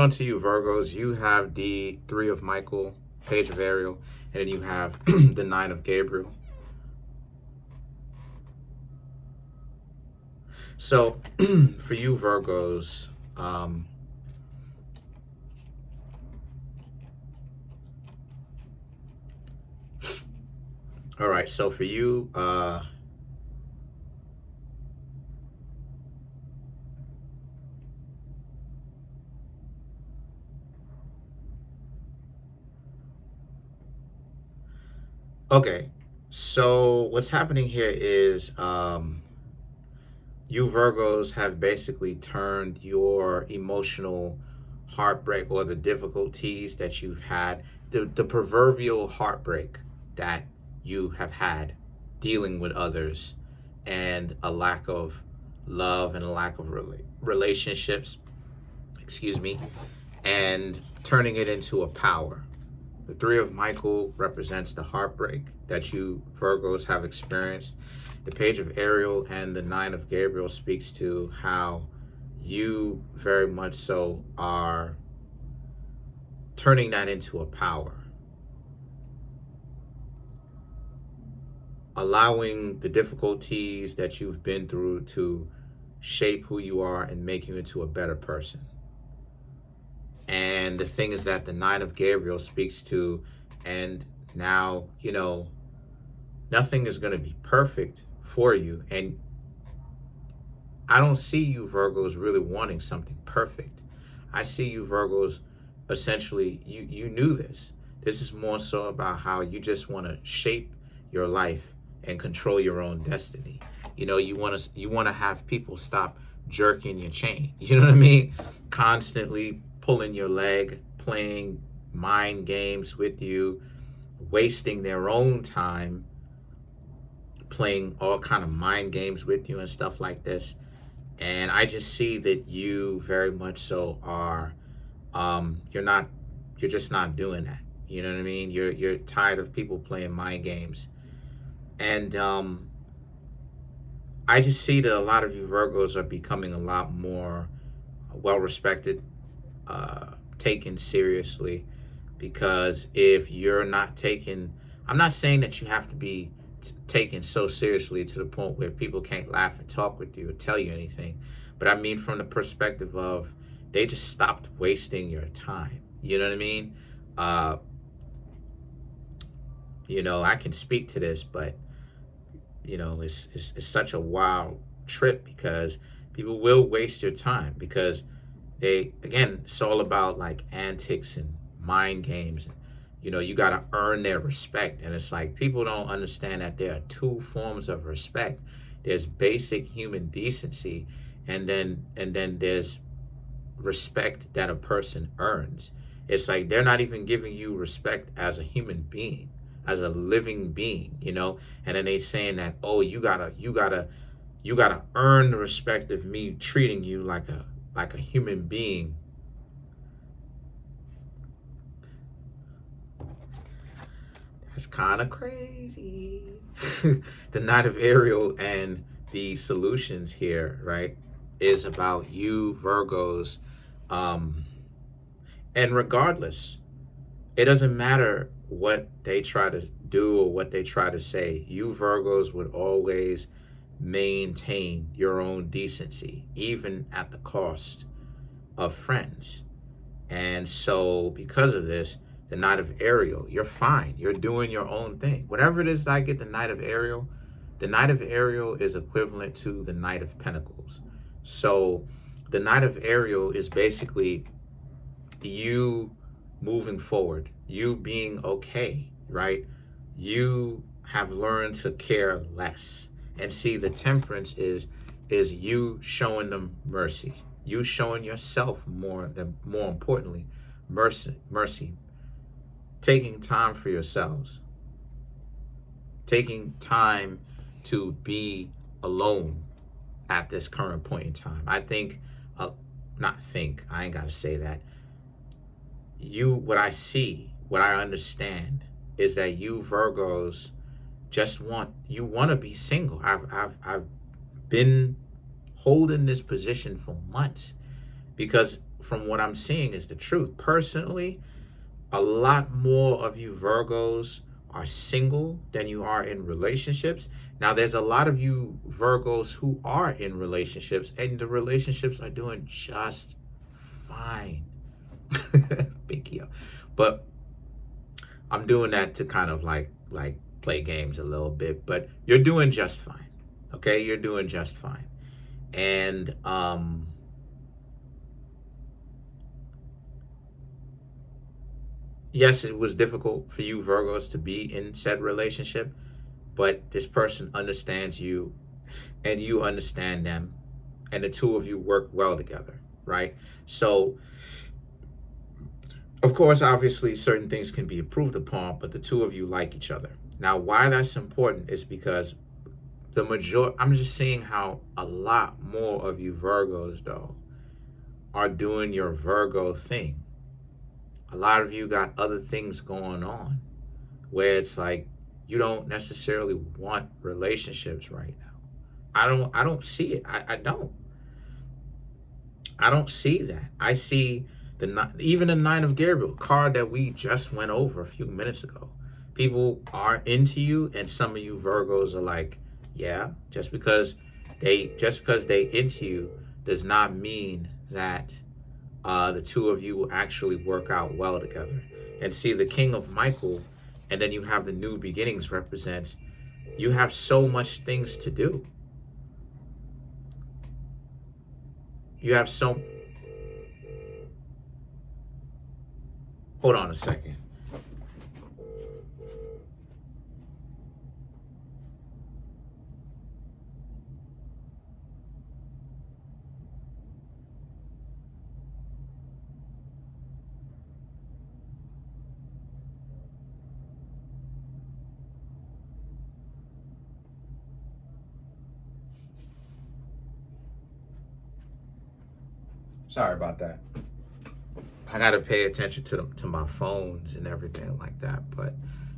On to you, Virgos. You have the Three of Michael, Page of Ariel, and then you have the Nine of Gabriel. So, for you, Virgos, all right. So for you, okay. So what's happening here is, you Virgos have basically turned your emotional heartbreak or the difficulties that you've had, the proverbial heartbreak that you have had dealing with others, and a lack of love and a lack of relationships, excuse me, and turning it into a power. The Three of Michael represents the heartbreak that you Virgos have experienced. The Page of Ariel and the Nine of Gabriel speaks to how you very much so are turning that into a power. Allowing the difficulties that you've been through to shape who you are and make you into a better person. And the thing is that the Nine of Gabriel speaks to, and now, nothing is going to be perfect for you. And I don't see you Virgos really wanting something perfect. I see you Virgos, essentially, you knew this. This is more so about how you just want to shape your life and control your own destiny. You want to have people stop jerking your chain. You know what I mean? Constantly pulling your leg, playing mind games with you, wasting their own time playing all kind of mind games with you and stuff like this. And I just see that you very much so are, you're just not doing that. You know what I mean? You're tired of people playing mind games. And I just see that a lot of you Virgos are becoming a lot more well respected, taken seriously, because if you're not taken, I'm not saying that you have to be taken so seriously to the point where people can't laugh and talk with you or tell you anything, but I mean from the perspective of they just stopped wasting your time. You know what I mean? I can speak to this, but it's such a wild trip because people will waste your time because it's all about like antics and mind games. You got to earn their respect. And it's like people don't understand that there are two forms of respect. There's basic human decency, and then there's respect that a person earns. It's like they're not even giving you respect as a human being, as a living being, and then they saying that, oh, you gotta earn the respect of me treating you like a human being. That's kind of crazy. The Knight of Ariel and the solutions here, right, is about you Virgos. And regardless, it doesn't matter what they try to do or what they try to say. You Virgos would always maintain your own decency, even at the cost of friends. And so because of this, the Knight of Ariel, you're fine. You're doing your own thing. Whenever it is that I get the Knight of Ariel is equivalent to the Knight of Pentacles. So the Knight of Ariel is basically you moving forward, you being okay, right? You have learned to care less. And see, the Temperance is you showing them mercy. You showing yourself more importantly, mercy. Taking time for yourselves. Taking time to be alone at this current point in time. I think, I ain't got to say that. What I see, what I understand is that you Virgos just want to be single. I've been holding this position for months because from what I'm seeing is the truth. Personally, a lot more of you Virgos are single than you are in relationships. Now, there's a lot of you Virgos who are in relationships, and the relationships are doing just fine. Big yo. But I'm doing that to kind of like play games a little bit, but you're doing just fine. Okay? You're doing just fine. And yes, it was difficult for you Virgos to be in said relationship, but this person understands you and you understand them, and the two of you work well together, right? So, of course, obviously, certain things can be improved upon, but the two of you like each other. Now, why that's important is because I'm just seeing how a lot more of you Virgos, though, are doing your Virgo thing. A lot of you got other things going on where it's like you don't necessarily want relationships right now. I don't see it. I don't. I don't see that. I see even the Nine of Gabriel card that we just went over a few minutes ago. People are into you, and some of you Virgos are like, yeah, just because they into you does not mean that the two of you will actually work out well together. And see, the King of Michael, and then you have the New Beginnings represents you have so much things to do. You have so. Hold on a second. Sorry about that. I gotta pay attention to my phones and everything like that. But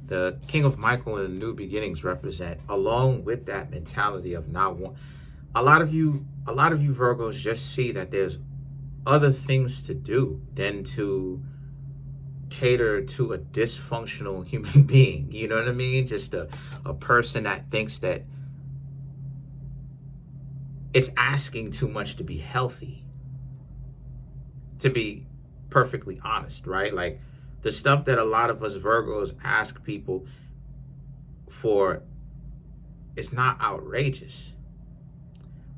the King of Michael and the New Beginnings represent, along with that mentality of not want. A lot of you Virgos just see that there's other things to do than to cater to a dysfunctional human being. You know what I mean? Just a person that thinks that it's asking too much to be healthy. To be perfectly honest, right? Like the stuff that a lot of us Virgos ask people for, it's not outrageous.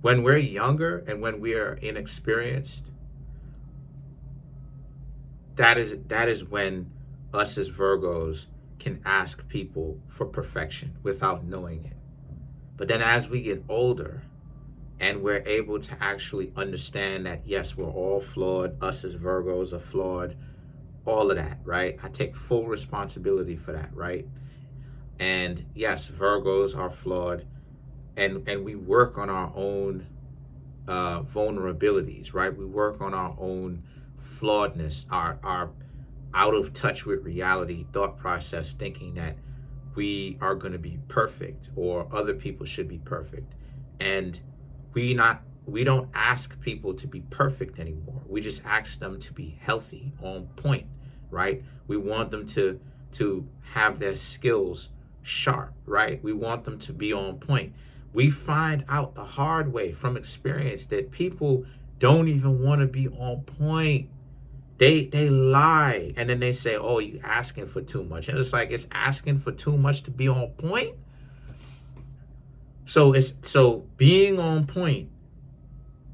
When we're younger and when we are inexperienced, that is when us as Virgos can ask people for perfection without knowing it. But then as we get older, and we're able to actually understand that, yes, we're all flawed. Us as Virgos are flawed. All of that, right? I take full responsibility for that, right? And yes, Virgos are flawed. And we work on our own vulnerabilities, right? We work on our own flawedness, our out of touch with reality thought process, thinking that we are going to be perfect or other people should be perfect. And we don't ask people to be perfect anymore. We just ask them to be healthy, on point, right? We want them to have their skills sharp, right? We want them to be on point. We find out the hard way from experience that people don't even want to be on point. They lie, and then they say, oh, you asking for too much. And it's like, it's asking for too much to be on point. So being on point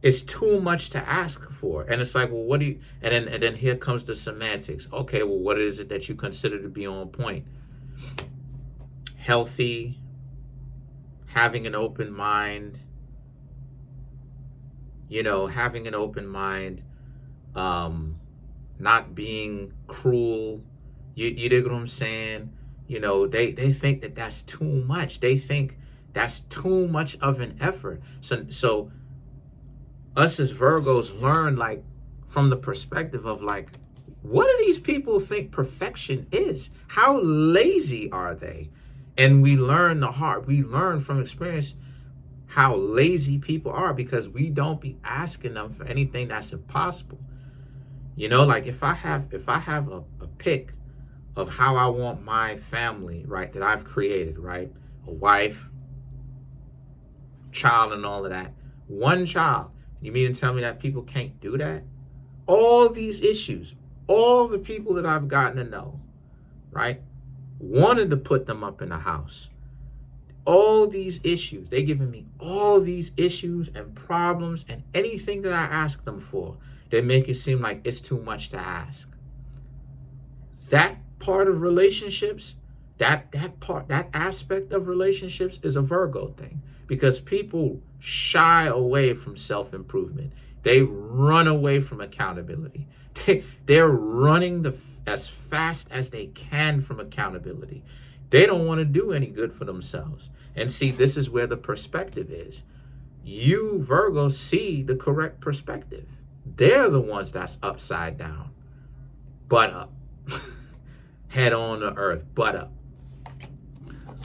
is too much to ask for. And it's like, well, what do you, and then here comes the semantics. Okay, well, what is it that you consider to be on point? Healthy, having an open mind, having an open mind, not being cruel. You dig what I'm saying? They think that that's too much. They think that's too much of an effort. So us as Virgos learn, like, from the perspective of, like, what do these people think perfection is? How lazy are they? And we learn we learn from experience how lazy people are, because we don't be asking them for anything that's impossible. You know, like if I have a pick of how I want my family, right, that I've created, right? A wife, child, and all of that. One child. You mean to tell me that people can't do that? All these issues, all the people that I've gotten to know, right, wanted to put them up in the house. All these issues, they giving me all these issues and problems, and anything that I ask them for, they make it seem like it's too much to ask. That part of relationships, that aspect of relationships is a Virgo thing, because people shy away from self-improvement. They run away from accountability. They're running as fast as they can from accountability. They don't want to do any good for themselves. And see, this is where the perspective is. You, Virgos, see the correct perspective. They're the ones that's upside down, butt up. Head on to earth, butt up.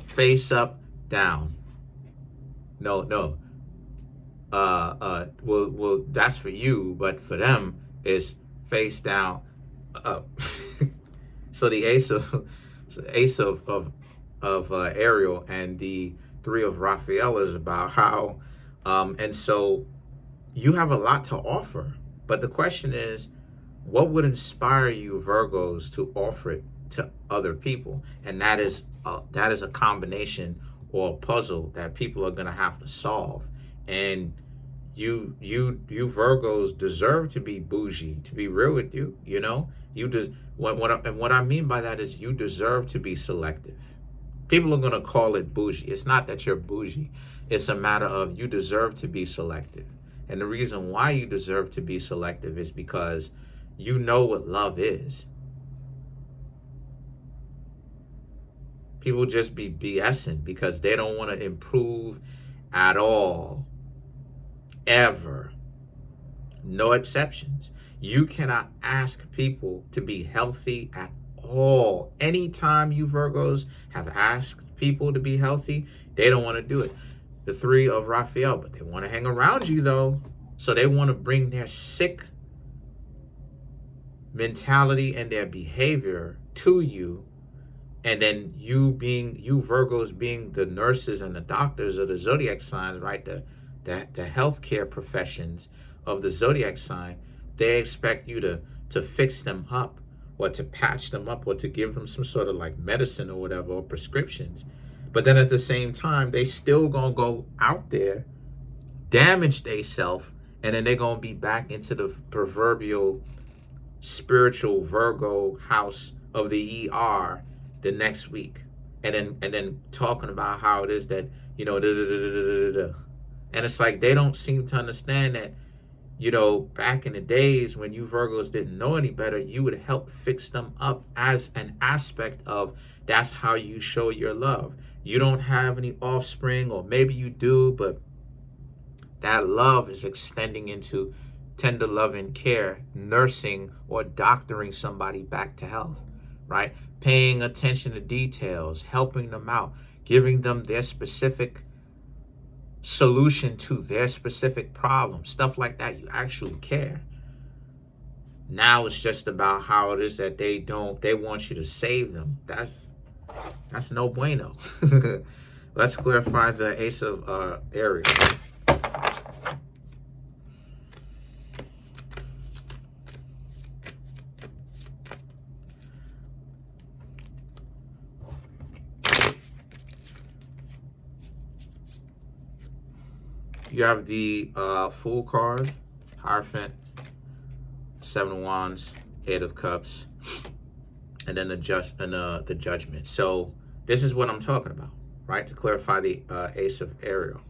Face up, down. No. Well, that's for you, but for them, it's face down, up. So the ace of Ariel and the three of Raphael is about how, and so you have a lot to offer. But the question is, what would inspire you, Virgos, to offer it to other people? And that is a combination or a puzzle that people are going to have to solve. And you Virgos deserve to be bougie. To be real with you, you know, what I mean by that is you deserve to be selective. People are going to call it bougie. It's not that you're bougie. It's a matter of you deserve to be selective. And the reason why you deserve to be selective is because you know what love is. People just be BSing because they don't want to improve at all. Ever. No exceptions. You cannot ask people to be healthy at all. Anytime you Virgos have asked people to be healthy, they don't want to do it. The three of Raphael, but they want to hang around you though. So they want to bring their sick mentality and their behavior to you. And then you Virgos being the nurses and the doctors of the zodiac signs, right? The healthcare professions of the zodiac sign, they expect you to fix them up or to patch them up or to give them some sort of like medicine or whatever, or prescriptions. But then at the same time, they still gonna go out there, damage themselves, and then they're gonna be back into the proverbial spiritual Virgo house of the ER the next week, and then talking about how it is that, you know, and it's like they don't seem to understand that, you know, back in the days when you Virgos didn't know any better, you would help fix them up as an aspect of that's how you show your love. You don't have any offspring, or maybe you do, but that love is extending into tender love and care, nursing or doctoring somebody back to health, right? Paying attention to details, helping them out, giving them their specific solution to their specific problem, stuff like that. You actually care. Now it's just about how it is that they want you to save them. That's no bueno. Let's clarify the ace of Ariel. You have the Fool card, Hierophant, Seven of Wands, Eight of Cups, and then the Judgment. So this is what I'm talking about, right? To clarify the Ace of Ariel.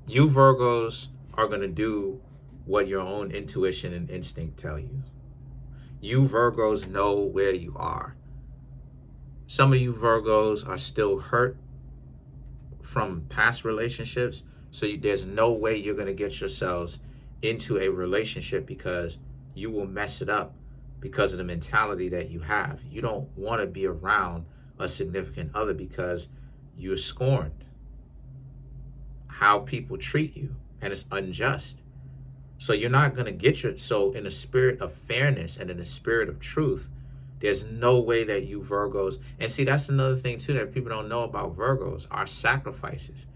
You Virgos are going to do what your own intuition and instinct tell you. You Virgos know where you are. Some of you Virgos are still hurt from past relationships, so there's no way you're going to get yourselves into a relationship because you will mess it up because of the mentality that you have. You don't want to be around a significant other because you're scorned how people treat you, and it's unjust. So you're not going to get so in a spirit of fairness and in a spirit of truth, there's no way that you Virgos, and see, that's another thing too that people don't know about Virgos, our sacrifices.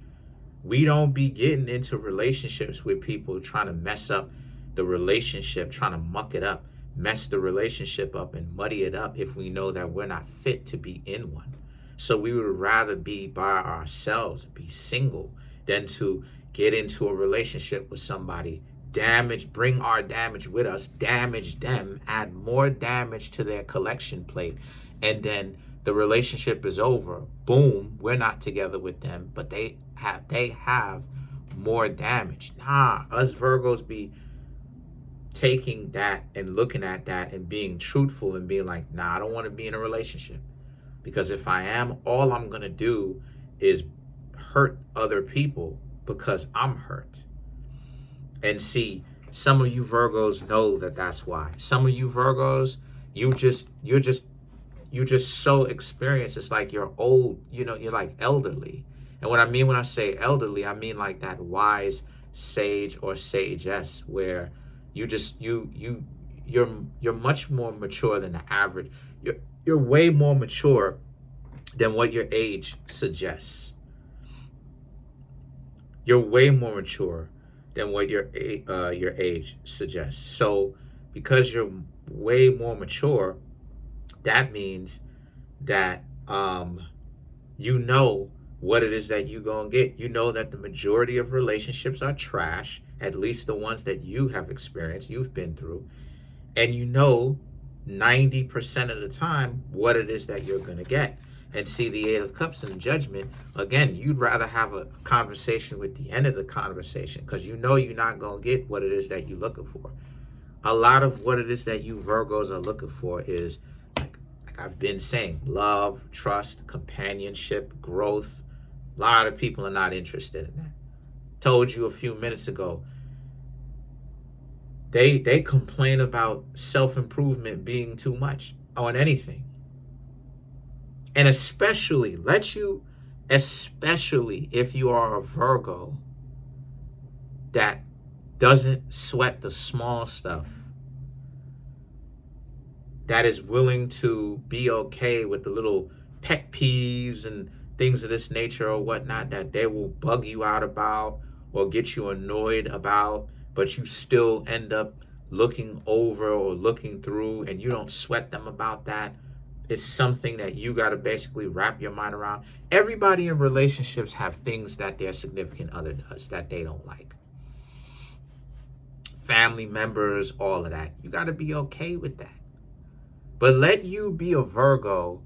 We don't be getting into relationships with people trying to mess up the relationship, trying to muck it up, mess the relationship up and muddy it up if we know that we're not fit to be in one. So we would rather be by ourselves, be single, than to get into a relationship with somebody, damage, bring our damage with us, damage them, add more damage to their collection plate, and then the relationship is over. Boom, we're not together with them, but they have more damage. Nah, us Virgos be taking that and looking at that and being truthful and being like, nah, I don't want to be in a relationship. Because if I am, all I'm going to do is hurt other people because I'm hurt. And see, some of you Virgos know that that's why. Some of you Virgos, you're just so experienced. It's like you're old, you're like elderly. And what I mean when I say elderly, I mean like that wise sage or sagess where you're much more mature than the average. You're way more mature than what your age suggests. You're way more mature than what your age suggests. So because you're way more mature, that means that you know what it is that you're going to get. You know that the majority of relationships are trash, at least the ones that you have experienced, you've been through. And you know 90% of the time what it is that you're going to get. And see, the Eight of Cups and the Judgment, again, you'd rather have a conversation with the end of the conversation because you know you're not going to get what it is that you're looking for. A lot of what it is that you Virgos are looking for is, like I've been saying, love, trust, companionship, growth. A lot of people are not interested in that. Told you a few minutes ago, they complain about self-improvement being too much on anything. And especially if you are a Virgo that doesn't sweat the small stuff, that is willing to be okay with the little pet peeves and things of this nature or whatnot that they will bug you out about or get you annoyed about, but you still end up looking over or looking through and you don't sweat them about that. It's something that you got to basically wrap your mind around. Everybody in relationships have things that their significant other does that they don't like. Family members, all of that. You got to be okay with that. But let you be a Virgo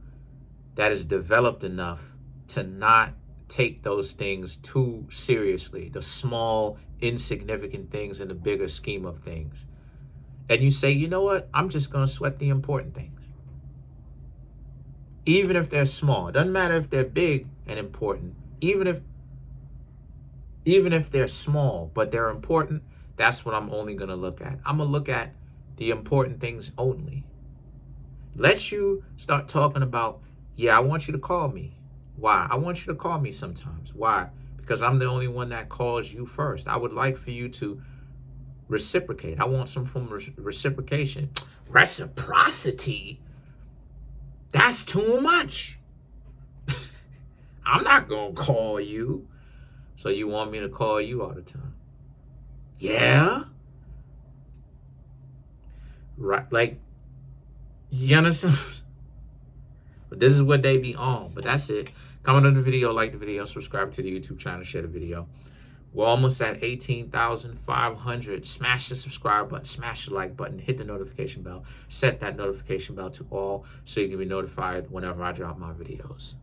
that is developed enough to not take those things too seriously, the small, insignificant things in the bigger scheme of things. And you say, you know what? I'm just going to sweat the important things. Even if they're small. It doesn't matter if they're big and important. Even if they're small, but they're important, that's what I'm only going to look at. I'm going to look at the important things only. Let you start talking about, yeah, I want you to call me. Why? I want you to call me sometimes. Why? Because I'm the only one that calls you first. I would like for you to reciprocate. I want some form of reciprocation. Reciprocity? That's too much. I'm not going to call you. So you want me to call you all the time? Yeah? Right, like, you understand? But this is what they be on. But that's it. Comment on the video, like the video, subscribe to the YouTube channel, share the video. We're almost at 18,500. Smash the subscribe button, smash the like button, hit the notification bell, set that notification bell to all so you can be notified whenever I drop my videos.